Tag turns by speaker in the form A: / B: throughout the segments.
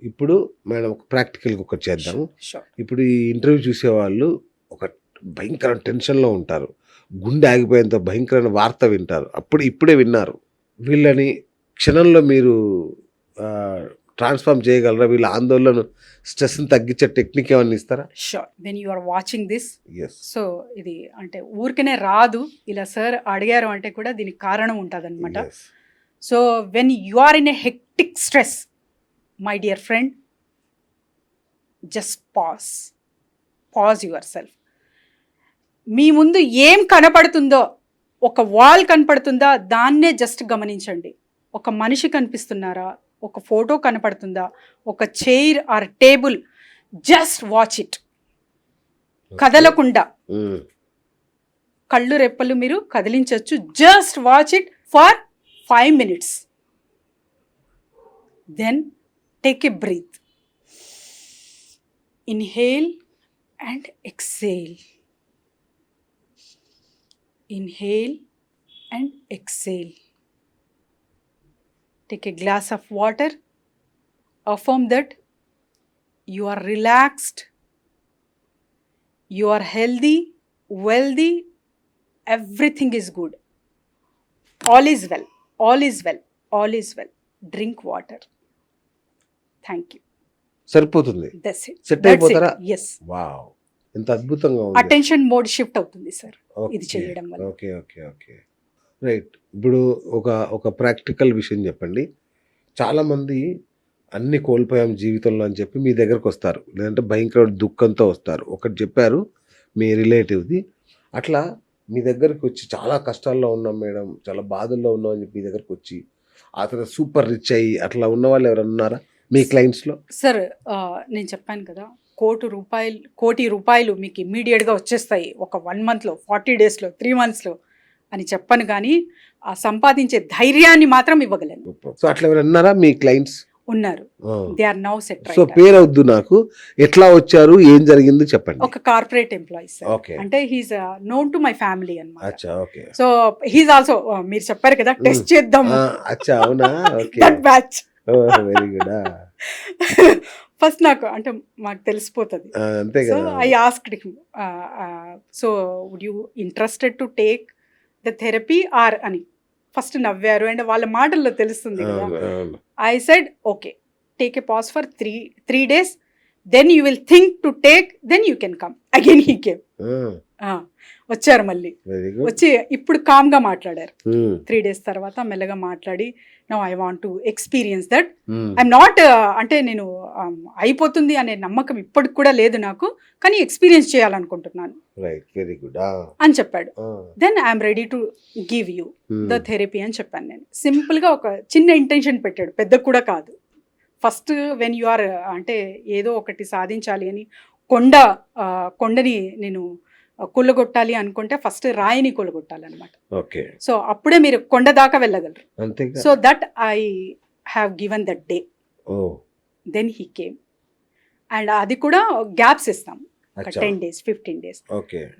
A: ఇప్పుడు మేడం ఒక ప్రాక్టికల్గా ఒకటి చేద్దాము.
B: షూర్.
A: ఇప్పుడు ఈ ఇంటర్వ్యూ చూసేవాళ్ళు ఒక భయంకర టెన్షన్లో ఉంటారు. గుండె ఆగిపోయేంత భయంకరమైన వార్త వింటారు. ఇప్పుడే విన్నారు. వీళ్ళని క్షణంలో మీరు ట్రాన్స్ఫార్మ్ చేయగలరా? వీళ్ళ ఆందోళన స్ట్రెస్ని తగ్గించే టెక్నిక్ ఏమన్నా ఇస్తారా?
B: Sure. When you are watching this,
A: yes.
B: So ఇది అంటే ఊరికనే రాదు, ఇలా సార్ అడిగారు అంటే కూడా దీనికి కారణం ఉంటుంది అనమాట. So when you are in a hectic stress, my dear friend, just pause yourself. మీ ముందు ఏం కనపడుతుందో, ఒక వాల్ కనపడుతుందా, దాన్నే జస్ట్ గమనించండి. ఒక మనిషి కనిపిస్తున్నారా, ఒక ఫోటో కనపడుతుందా, ఒక chair or table, just watch it. కదలకుండా కళ్ళు రెప్పలు మీరు కదిలించవచ్చు. Just watch it for 5 minutes. Then take a breath. Inhale and exhale. Inhale and exhale. Take a glass of water. Affirm that you are relaxed, you are healthy, wealthy, everything is good. All is well, all is well, all is well. Drink water. Thank you.
A: సరిపోతుంది.
B: That's it.
A: Set అయిపోతారా?
B: Yes.
A: Wow, ఎంత అద్భుతంగా ఉంది.
B: Attention mode shift అవుతుంది sir ఇది చేయడం వల్ల.
A: Okay okay okay, right. ఇప్పుడు ఒక ప్రాక్టికల్ విషయం చెప్పండి. చాలామంది అన్ని కోల్పోయాం జీవితంలో అని చెప్పి మీ దగ్గరకు వస్తారు, లేదంటే భయంకర దుఃఖంతో వస్తారు. ఒకటి చెప్పారు మీ రిలేటివ్ది, అట్లా మీ దగ్గరకు వచ్చి చాలా కష్టాల్లో ఉన్నాం మేడం, చాలా బాధల్లో ఉన్నాం అని చెప్పి మీ దగ్గరకు వచ్చి ఆ తర్వాత సూపర్ రిచ్ అయ్యి అట్లా ఉన్న వాళ్ళు ఎవరన్నా ఉన్నారా మీ క్లయింట్స్లో?
B: సార్ నేను చెప్పాను కదా, కోటి రూపాయలు మీకు ఇమ్మీడియట్గా వచ్చేస్తాయి ఒక 1 monthలో, 40 daysలో, 3 monthsలో అని చెప్పను, కానీ ఆ సంపాదించే ధైర్యాన్ని మాత్రం ఇవ్వగలను.
A: సో అట్లా ఎవరు అన్నారా మీ క్లయింట్స్?
B: ఉన్నారు. They are now set.
A: So పేరు వద్దు నాకు, ఎట్లా వచ్చారు, ఏం జరిగింది చెప్పండి.
B: ఒక కార్పొరేట్ ఎంప్లాయీ సార్.
A: ఓకే.
B: అంటే he's known to my family అన్నమాట.
A: అచ్చా, ఓకే.
B: సో హీస్ ఆల్సో, మీరు చెప్పారు కదా టెస్ట్ చేద్దాం,
A: అచ్చా, అవునా? Okay,
B: that batch.
A: Very good.
B: First నాకు అంటే మాకు తెలిసిపోతుంది.
A: అంతే
B: సో
A: కదా.
B: I asked him, so would you interested to take the therapy or అని. ఫస్ట్ నవ్వారు అండ్ వాళ్ళ మాటల్లో తెలుస్తుంది కదా. I said okay, take a pause for 3 days, then you will think to take, then you can come again. He came. వచ్చారు మళ్ళీ, వచ్చి ఇప్పుడు కామ్గా మాట్లాడారు. 3 days తర్వాత మెల్లగా మాట్లాడి, now I want to experience that. I'm not అంటే నేను అయిపోతుంది అనే నమ్మకం ఇప్పటికి కూడా లేదు నాకు, కానీ ఎక్స్పీరియన్స్ చేయాలనుకుంటున్నాను అని చెప్పాడు. Then I'm ready to give you the therapy అని చెప్పాను నేను. సింపుల్గా ఒక చిన్న ఇంటెన్షన్ పెట్టాడు, పెద్ద కూడా కాదు. ఫస్ట్ వెన్ యు ఆర్ అంటే ఏదో ఒకటి సాధించాలి అని కొండని నేను కొల్లగొట్టాలి అనుకుంటే ఫస్ట్ రాయిని కొల్లగొట్టాలన్నమాట.
A: ఓకే.
B: సో అప్పుడే మీరు కొండ దాకా వెళ్ళగలరు. So that I have given that day. Then he came and అది కూడా గ్యాప్స్ ఇస్తాం, 10 days, 15 days.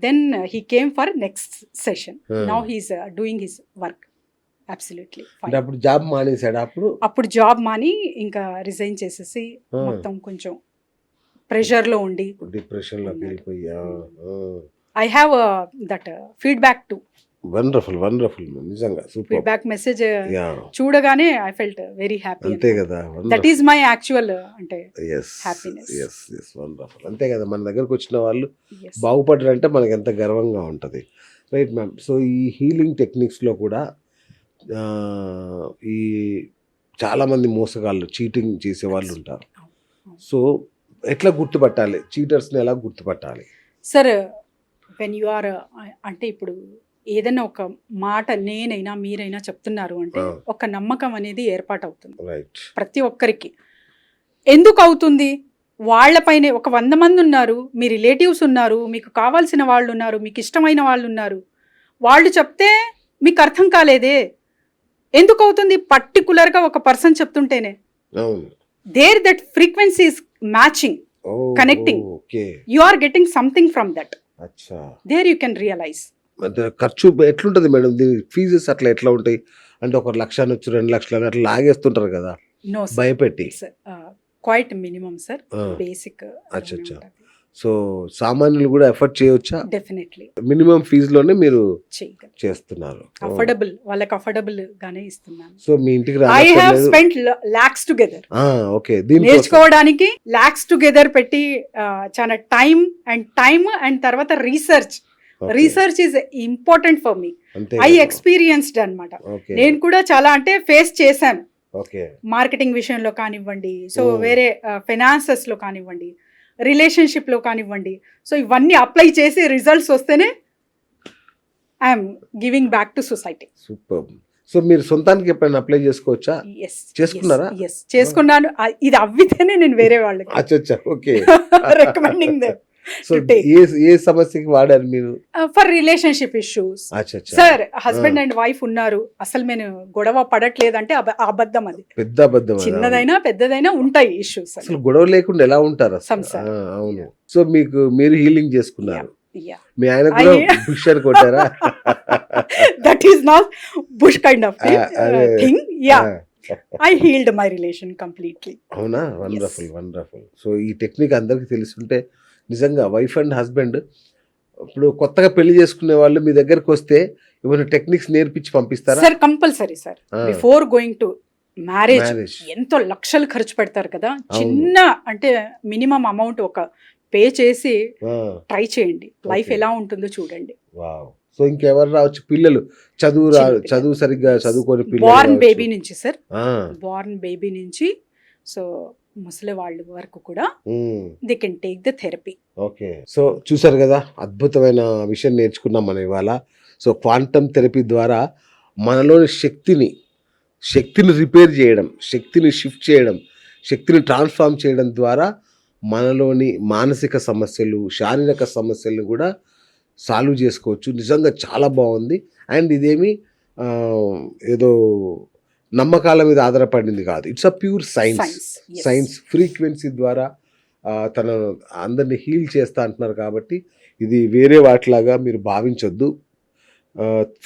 B: Then he came for next session. Now he's doing his work absolutely fine.
A: అప్పుడు జాబ్ మానేసాడు?
B: అప్పుడు జాబ్ మాని ఇంకా రిజైన్ చేసేసి మొత్తం కొంచెం ప్రెషర్లో ఉండి
A: డిప్రెషన్లోకి వెళ్ళిపోయా.
B: I have that feedback too.
A: Wonderful wonderful, నిజంగా సూపర్.
B: ఫీడ్బ్యాక్ మెసేజ్ చూడగానే ఐ ఫెల్ట్ వెరీ హ్యాపీ.
A: అంతే కదా,
B: దట్ ఈస్ మై యాక్చువల్ అంటే హ్యాపీనెస్.
A: yes wonderful. అంతే కదా, మన దగ్గరకు వచ్చిన వాళ్ళు బాగుపడ్డారంటే మనకి ఎంత గర్వంగా ఉంటుంది. Right ma'am. సో ఈ హీలింగ్ టెక్నిక్స్లో కూడా ఈ చాలామంది మోసగాళ్ళు, చీటింగ్ చేసే వాళ్ళు ఉంటారు. సో ఎట్లా గుర్తుపట్టాలి, చీటర్స్ని ఎలా గుర్తుపట్టాలి?
B: సార్ వెన్ యు ఆర్ అంటే ఇప్పుడు ఏదైనా ఒక మాట నేనైనా మీరైనా చెప్తున్నారు అంటే ఒక నమ్మకం అనేది ఏర్పాటు అవుతుంది ప్రతి ఒక్కరికి. ఎందుకు అవుతుంది? వాళ్ళపైనే ఒక 100 మంది ఉన్నారు, మీ రిలేటివ్స్ ఉన్నారు, మీకు కావాల్సిన వాళ్ళు ఉన్నారు, మీకు ఇష్టమైన వాళ్ళు ఉన్నారు, వాళ్ళు చెప్తే మీకు అర్థం కాలేదే. ఎందుకు అవుతుంది? పర్టికులర్గా ఒక పర్సన్ చెప్తుంటేనే there that frequency is matching, connecting, you are getting something from that. There you can realise.
A: ఖర్చు ఎట్లుంటది మేడం? దీని ఫీజెస్ అట్లా ఎట్లా ఉంటాయి? అంటే 1 లక్ష నుంచి 2 లక్షలు అట్లా లాగేస్తుంటారు కదా భయపెట్టి.
B: క్వైట్ మినిమం సార్,
A: ఆ,
B: బేసిక్
A: అచ్చచ్చా. సో సామాన్యులు కూడా ఎఫర్ట్ చేయవచ్చా?
B: డెఫినెట్లీ
A: మినిమం ఫీజులోనే మీరు
B: చేయగలరు.
A: చేస్తున్నారు.
B: అఫోర్డబుల్, వాళ్ళకి అఫోర్డబుల్ గానే ఇస్తున్నాను.
A: సో మీ ఇంటికి
B: ఐ హ్యావ్
A: రానక్కర్లేదు.
B: Spent lakhs together.
A: ఓకే, దీనికోసం
B: నేర్చుకోవడానికి లాక్స్ టుగెదర్ పెట్టి చాలా టైం అండ్ తర్వాత research.
A: Okay.
B: Research is important for me.
A: అంతే
B: ఐ
A: కదా.
B: ఎక్స్పీరియన్స్డ్ అనమాట.
A: ఓకే
B: నేను కూడా చాలా అంటే ఫేస్ చేశాను,
A: ఓకే
B: మార్కెటింగ్ విషయంలో కానివ్వండి, సో
A: Oh.
B: వేరే ఫైనాన్సెస్ లో కానివ్వండి, రిలేషన్షిప్ లో కానివ్వండి. సో ఇవన్నీ అప్లై చేసి రిజల్ట్స్ వస్తేనే I'm giving back to society.
A: Super. So మీరు సొంతానికి ఎప్పుడైనా అప్లై చేసుకోవచ్చా? చేసుకున్నారా?
B: ఎస్ చేసుకున్నాను. ఇది అవ్వితేనే నేను వేరే వాళ్ళకి
A: అచ్చచ్చా, ఓకే.
B: రికమెండింగ్ దెమ్
A: సో ఏ సమస్యకి వాడారు మీరు?
B: For relationship issues.
A: అచ్చచ్చా,
B: సార్ హస్బెండ్ అండ్ వైఫ్ ఉన్నారు, అసలు నేను గొడవ పడట్లేదంటే అబద్ధం. అది
A: పెద్ద అబద్ధం అది.
B: చిన్నదైనా పెద్దదైనా ఉంటాయి ఇష్యూస్.
A: అసలు గొడవ లేకుండా ఎలా ఉంటారు అసలు?
B: సంసారం.
A: అవును. సో మీరు హీలింగ్ చేసుకున్నారు.
B: Yeah.
A: మీ ఆయన కూడా బుషర్ కొట్టారా?
B: That is not bush kind of
A: అదే.
B: thing. Yeah. I healed my relation completely.
A: అవునా? Wonderful wonderful. సో ఈ టెక్నిక్ అందరికి తెలుసుంటే నిజంగా వైఫ్ అండ్ హస్బెండ్ ఇప్పుడు కొత్తగా పెళ్లి చేసుకునే వాళ్ళు మీ దగ్గరకు వస్తే ఏమైనా టెక్నిక్స్ నేర్పించి పంపిస్తారా?
B: Sir compulsory sir. Before going to marriage
A: marriage
B: ఎంతో లక్షలు ఖర్చు పెడతారు కదా, చిన్న అంటే మినిమం అమౌంట్ ఒక పే చేసి ట్రై చేయండి, లైఫ్
A: Okay.
B: ఎలా ఉంటుందో చూడండి.
A: వావ్. సో ఇంకెవరు రావచ్చు? పిల్లలు చదువు సరిగ్గా చదువుకొని
B: బార్న్
A: పిల్లలు
B: బేబీ నుంచి సార్,
A: ఆ,
B: బార్న్ బేబీ నుంచి సో ముసలి వాళ్ళ వరకు కూడా they can take the therapy.
A: Okay. So చూసారు కదా, అద్భుతమైన విషయం నేర్చుకున్నాం మనం ఇవాళ. సో క్వాంటమ్ థెరపీ ద్వారా మనలోని శక్తిని రిపేర్ చేయడం, శక్తిని షిఫ్ట్ చేయడం, శక్తిని ట్రాన్స్ఫార్మ్ చేయడం ద్వారా మనలోని మానసిక సమస్యలు, శారీరక సమస్యలను కూడా సాల్వ్ చేసుకోవచ్చు. నిజంగా చాలా బాగుంది. అండ్ ఇదేమి ఏదో నమ్మకాల మీద ఆధారపడింది కాదు. It's a pure science frequency ద్వారా తన అందరిని హీల్ చేస్తా అంటున్నారు కాబట్టి ఇది వేరే వాటిలాగా మీరు భావించొద్దు.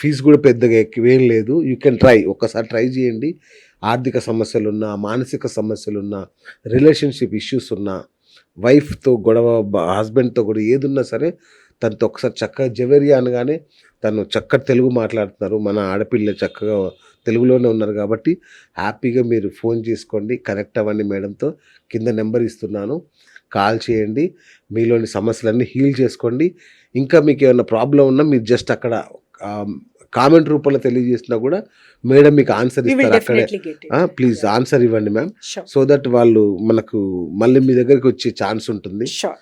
A: ఫీజు కూడా పెద్దగా ఎక్కువేం లేదు. యూ కెన్ ట్రై, ఒక్కసారి ట్రై చేయండి. ఆర్థిక సమస్యలున్నా, మానసిక సమస్యలున్నా, రిలేషన్షిప్ ఇష్యూస్ ఉన్నా, వైఫ్తో గొడవ, హస్బెండ్తో కూడా ఏదున్నా సరే తనతో ఒకసారి చక్కగా జవేరియా అనగానే తను చక్కటి తెలుగు మాట్లాడుతున్నారు. మన ఆడపిల్ల చక్కగా తెలుగులోనే ఉన్నారు కాబట్టి హ్యాపీగా మీరు ఫోన్ చేసుకోండి, కనెక్ట్ అవ్వండి మేడంతో. కింద నెంబర్ ఇస్తున్నాను, కాల్ చేయండి, మీలోని సమస్యలన్నీ హీల్ చేసుకోండి. ఇంకా మీకు ఏమైనా ప్రాబ్లం ఉన్నా మీరు జస్ట్ అక్కడ కామెంట్ రూపంలో తెలియజేసినా కూడా మేడం మీకు ఆన్సర్ ఇస్తారు అక్కడే. ప్లీజ్ ఆన్సర్ ఇవ్వండి మ్యామ్, సో దట్ వాళ్ళు మనకు మళ్ళీ మీ దగ్గరికి వచ్చే ఛాన్స్ ఉంటుంది.
B: షూర్.